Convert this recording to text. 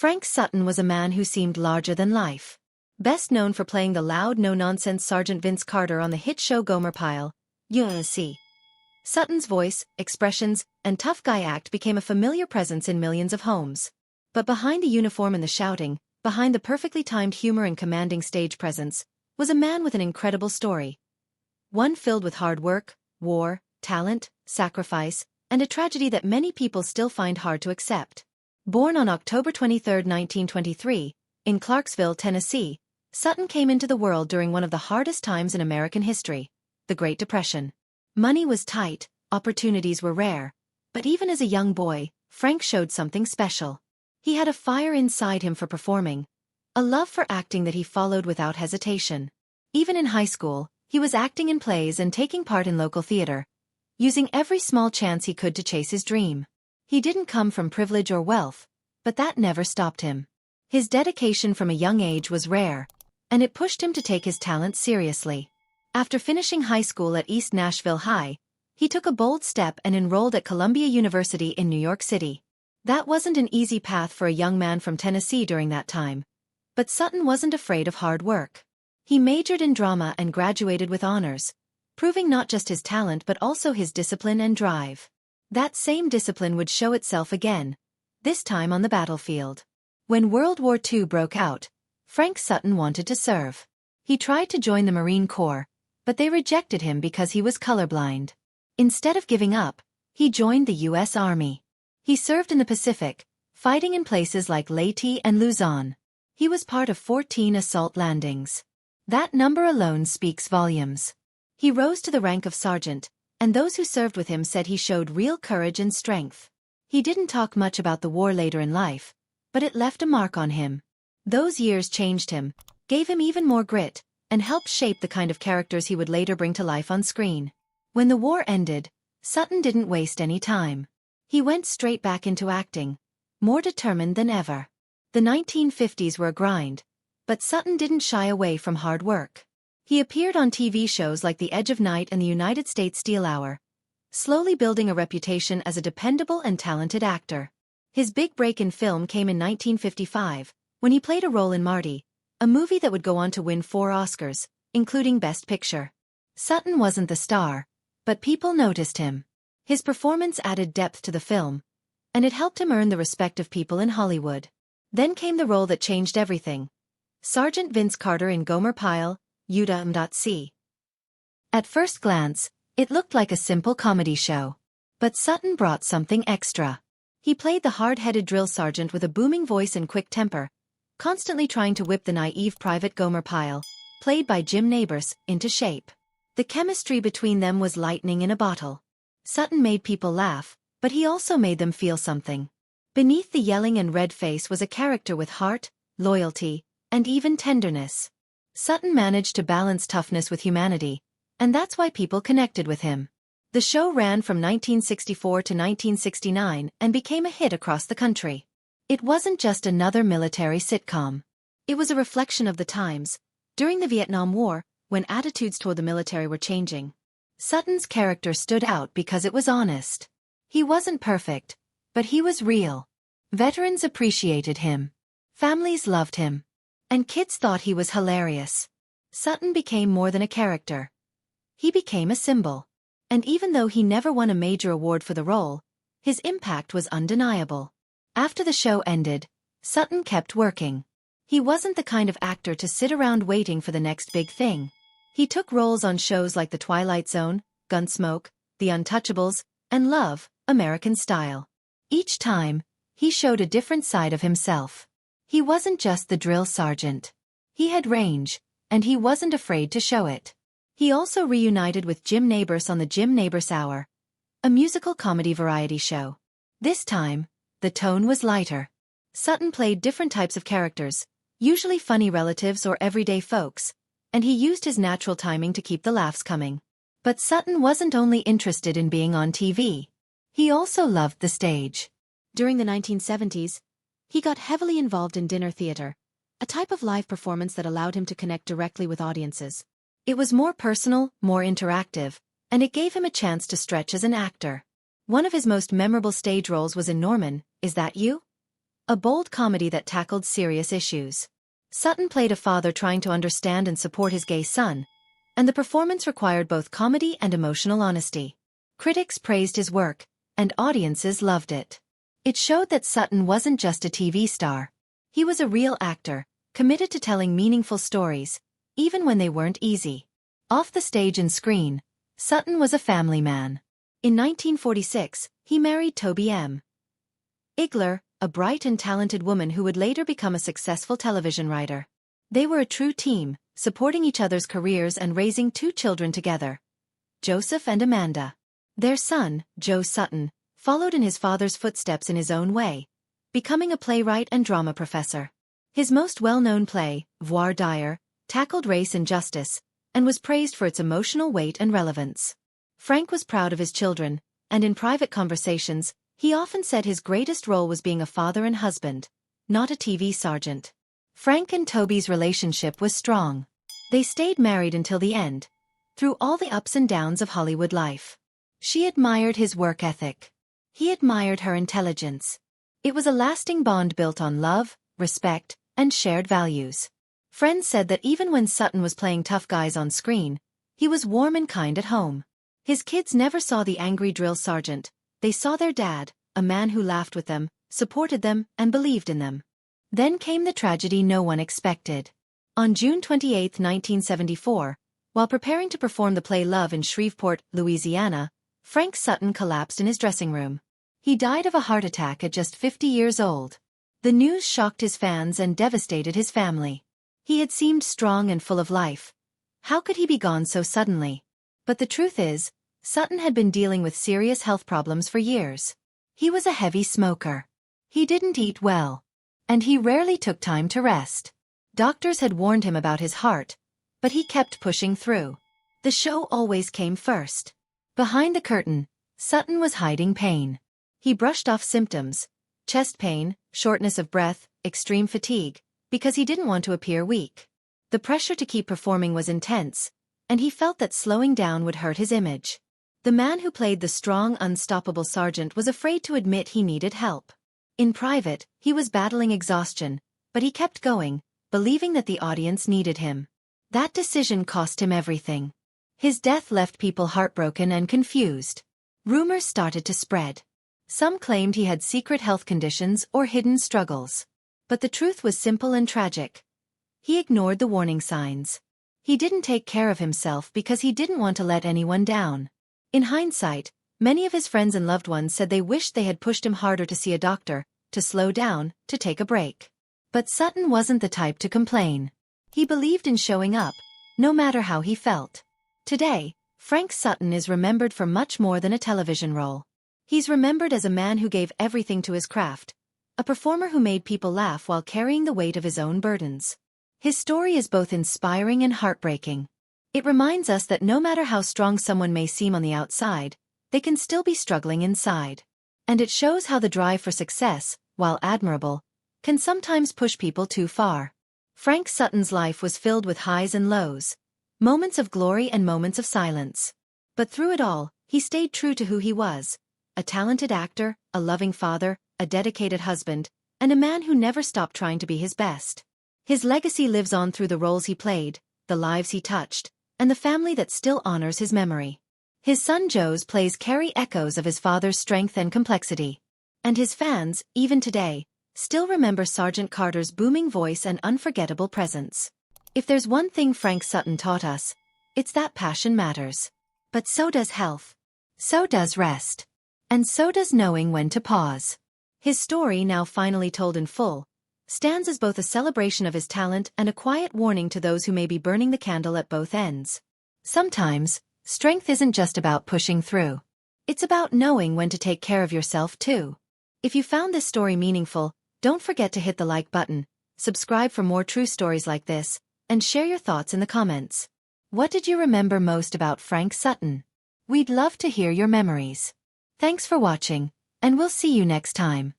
Frank Sutton was a man who seemed larger than life. Best known for playing the loud, no-nonsense Sergeant Vince Carter on the hit show Gomer Pyle, U.S.M.C. Sutton's voice, expressions, and tough guy act became a familiar presence in millions of homes. But behind the uniform and the shouting, behind the perfectly timed humor and commanding stage presence, was a man with an incredible story. One filled with hard work, war, talent, sacrifice, and a tragedy that many people still find hard to accept. Born on October 23, 1923, in Clarksville, Tennessee, Sutton came into the world during one of the hardest times in American history, the Great Depression. Money was tight, opportunities were rare, but even as a young boy, Frank showed something special. He had a fire inside him for performing, a love for acting that he followed without hesitation. Even in high school, he was acting in plays and taking part in local theater, using every small chance he could to chase his dream. He didn't come from privilege or wealth, but that never stopped him. His dedication from a young age was rare, and it pushed him to take his talent seriously. After finishing high school at East Nashville High, he took a bold step and enrolled at Columbia University in New York City. That wasn't an easy path for a young man from Tennessee during that time, but Sutton wasn't afraid of hard work. He majored in drama and graduated with honors, proving not just his talent but also his discipline and drive. That same discipline would show itself again, this time on the battlefield. When World War II broke out, Frank Sutton wanted to serve. He tried to join the Marine Corps, but they rejected him because he was colorblind. Instead of giving up, he joined the U.S. Army. He served in the Pacific, fighting in places like Leyte and Luzon. He was part of 14 assault landings. That number alone speaks volumes. He rose to the rank of sergeant, and those who served with him said he showed real courage and strength. He didn't talk much about the war later in life, but it left a mark on him. Those years changed him, gave him even more grit, and helped shape the kind of characters he would later bring to life on screen. When the war ended, Sutton didn't waste any time. He went straight back into acting, more determined than ever. The 1950s were a grind, but Sutton didn't shy away from hard work. He appeared on TV shows like The Edge of Night and the United States Steel Hour, slowly building a reputation as a dependable and talented actor. His big break in film came in 1955, when he played a role in Marty, a movie that would go on to win 4 Oscars, including Best Picture. Sutton wasn't the star, but people noticed him. His performance added depth to the film, and it helped him earn the respect of people in Hollywood. Then came the role that changed everything: Sergeant Vince Carter in Gomer Pyle, U.S.M.C. At first glance, it looked like a simple comedy show. But Sutton brought something extra. He played the hard-headed drill sergeant with a booming voice and quick temper, constantly trying to whip the naive Private Gomer Pyle, played by Jim Nabors, into shape. The chemistry between them was lightning in a bottle. Sutton made people laugh, but he also made them feel something. Beneath the yelling and red face was a character with heart, loyalty, and even tenderness. Sutton managed to balance toughness with humanity, and that's why people connected with him. The show ran from 1964 to 1969 and became a hit across the country. It wasn't just another military sitcom. It was a reflection of the times, during the Vietnam War, when attitudes toward the military were changing. Sutton's character stood out because it was honest. He wasn't perfect, but he was real. Veterans appreciated him. Families loved him. And kids thought he was hilarious. Sutton became more than a character. He became a symbol. And even though he never won a major award for the role, his impact was undeniable. After the show ended, Sutton kept working. He wasn't the kind of actor to sit around waiting for the next big thing. He took roles on shows like The Twilight Zone, Gunsmoke, The Untouchables, and Love, American Style. Each time, he showed a different side of himself. He wasn't just the drill sergeant. He had range, and he wasn't afraid to show it. He also reunited with Jim Nabors on the Jim Nabors Hour, a musical comedy variety show. This time, the tone was lighter. Sutton played different types of characters, usually funny relatives or everyday folks, and he used his natural timing to keep the laughs coming. But Sutton wasn't only interested in being on TV. He also loved the stage. During the 1970s, he got heavily involved in dinner theater, a type of live performance that allowed him to connect directly with audiences. It was more personal, more interactive, and it gave him a chance to stretch as an actor. One of his most memorable stage roles was in Norman, Is That You? a bold comedy that tackled serious issues. Sutton played a father trying to understand and support his gay son, and the performance required both comedy and emotional honesty. Critics praised his work, and audiences loved it. It showed that Sutton wasn't just a TV star. He was a real actor, committed to telling meaningful stories, even when they weren't easy. Off the stage and screen, Sutton was a family man. In 1946, he married Toby M. Igler, a bright and talented woman who would later become a successful television writer. They were a true team, supporting each other's careers and raising 2 children together, Joseph and Amanda. Their son, Joe Sutton, followed in his father's footsteps in his own way, becoming a playwright and drama professor. His most well-known play, Voir dire, tackled race and justice, and was praised for its emotional weight and relevance. Frank was proud of his children, and in private conversations, he often said his greatest role was being a father and husband, not a TV sergeant. Frank and Toby's relationship was strong. They stayed married until the end, through all the ups and downs of Hollywood life. She admired his work ethic. He admired her intelligence. It was a lasting bond built on love, respect, and shared values. Friends said that even when Sutton was playing tough guys on screen, he was warm and kind at home. His kids never saw the angry drill sergeant. They saw their dad, a man who laughed with them, supported them, and believed in them. Then came the tragedy no one expected. On June 28, 1974, while preparing to perform the play Love in Shreveport, Louisiana, Frank Sutton collapsed in his dressing room. He died of a heart attack at just 50 years old. The news shocked his fans and devastated his family. He had seemed strong and full of life. How could he be gone so suddenly? But the truth is, Sutton had been dealing with serious health problems for years. He was a heavy smoker. He didn't eat well. And he rarely took time to rest. Doctors had warned him about his heart, but he kept pushing through. The show always came first. Behind the curtain, Sutton was hiding pain. He brushed off symptoms, chest pain, shortness of breath, extreme fatigue, because he didn't want to appear weak. The pressure to keep performing was intense, and he felt that slowing down would hurt his image. The man who played the strong, unstoppable sergeant was afraid to admit he needed help. In private, he was battling exhaustion, but he kept going, believing that the audience needed him. That decision cost him everything. His death left people heartbroken and confused. Rumors started to spread. Some claimed he had secret health conditions or hidden struggles. But the truth was simple and tragic. He ignored the warning signs. He didn't take care of himself because he didn't want to let anyone down. In hindsight, many of his friends and loved ones said they wished they had pushed him harder to see a doctor, to slow down, to take a break. But Sutton wasn't the type to complain. He believed in showing up, no matter how he felt. Today, Frank Sutton is remembered for much more than a television role. He's remembered as a man who gave everything to his craft, a performer who made people laugh while carrying the weight of his own burdens. His story is both inspiring and heartbreaking. It reminds us that no matter how strong someone may seem on the outside, they can still be struggling inside. And it shows how the drive for success, while admirable, can sometimes push people too far. Frank Sutton's life was filled with highs and lows, moments of glory and moments of silence. But through it all, he stayed true to who he was, a talented actor, a loving father, a dedicated husband, and a man who never stopped trying to be his best. His legacy lives on through the roles he played, the lives he touched, and the family that still honors his memory. His son Joe's plays carry echoes of his father's strength and complexity. And his fans, even today, still remember Sergeant Carter's booming voice and unforgettable presence. If there's one thing Frank Sutton taught us, it's that passion matters. But so does health. So does rest. And so does knowing when to pause. His story, now finally told in full, stands as both a celebration of his talent and a quiet warning to those who may be burning the candle at both ends. Sometimes, strength isn't just about pushing through. It's about knowing when to take care of yourself too. If you found this story meaningful, don't forget to hit the like button, subscribe for more true stories like this, and share your thoughts in the comments. What did you remember most about Frank Sutton? We'd love to hear your memories. Thanks for watching, and we'll see you next time.